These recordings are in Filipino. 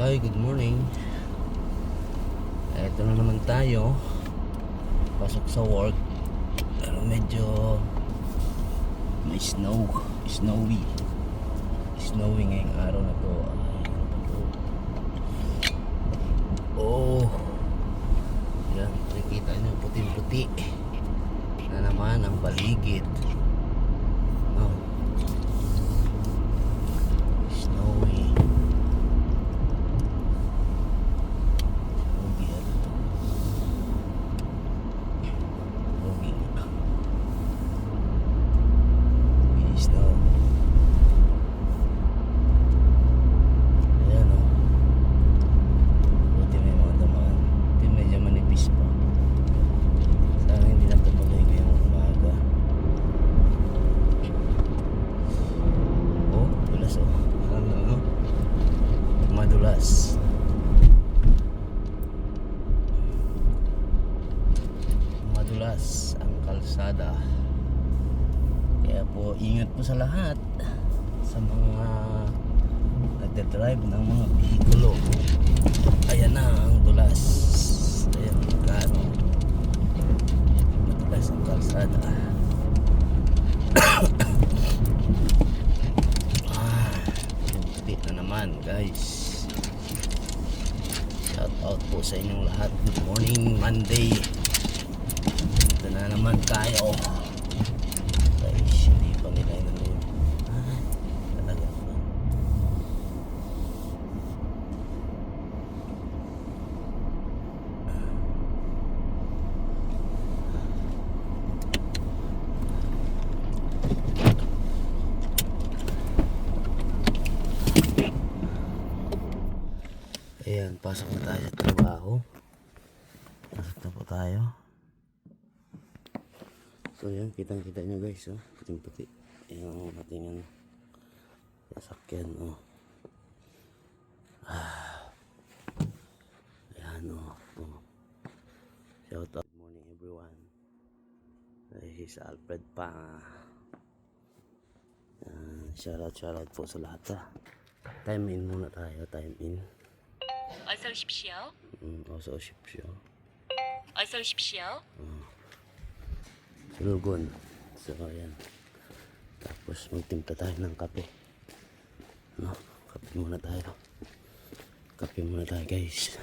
Hi, good morning. Eto na naman tayo. Pasok sa work. Pero medyo may snowy ngayong araw na to. Oh, yan, nakikita nyo puting-puti na naman ang paligid. Oh, snowy. Madulas ang kalsada, kaya po ingat po sa lahat sa mga nagdadrive ng mga bihikulo. Ayan na ang dulas, ayan kano madulas ang kalsada. Puti na naman guys. Shout out po sa inyong lahat. Good morning Monday. Ito na naman tayo. Guys, hindi pa nila yun. Talaga naman. Ayan, pasok na tayo sa trabaho. Pasok na po tayo. So yan, kitang-kita nyo guys, oh, puting-puti. Yan ang ating ano, sasakyan, oh. Ayan, oh. Shout out, morning everyone. This is Alfred Panga. Shout out po sa lahat, ah. Time in muna tayo, time in. 어서 오십시오. 어서 오십시오. 어서 오십시오. Lugon. So ayan. Tapos magtimpla tayo ng kape. No, kape muna tayo. Kape muna tayo guys.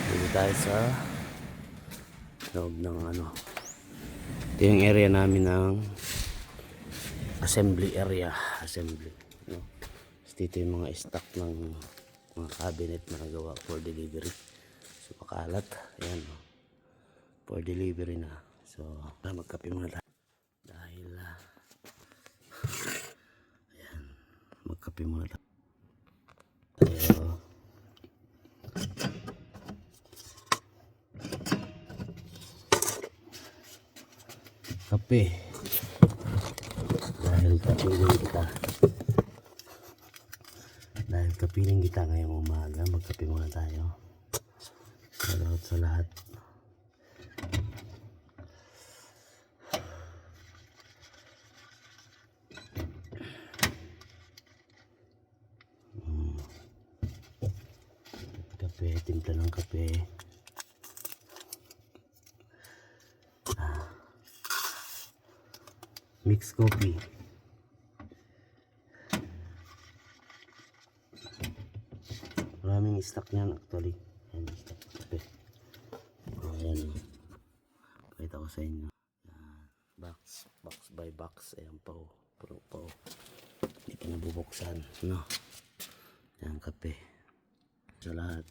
Dito tayo sa loob ng ano. Ito yung area namin ng assembly area. Assembly. No? Dito yung mga stock ng mga cabinet na nagawa for delivery. So pakalat. Ayan. No? For delivery na. So, magkape muna tayo. Dahil, ayan, magkape muna tayo. Kape. Dahil kapiling kita. Dahil kapiling kita ngayong umaga, magkape muna tayo. Salamat sa lahat. Kape, timpla ng kape. Mixed coffee. Maraming stock niyan actually. Ayan, stock kape. Ayan. Pakita ko sa inyo. Box by box. Ayan pa o. Puro pa o. Hindi pa nabubuksan. No? Ayan, kape. Sa lahat.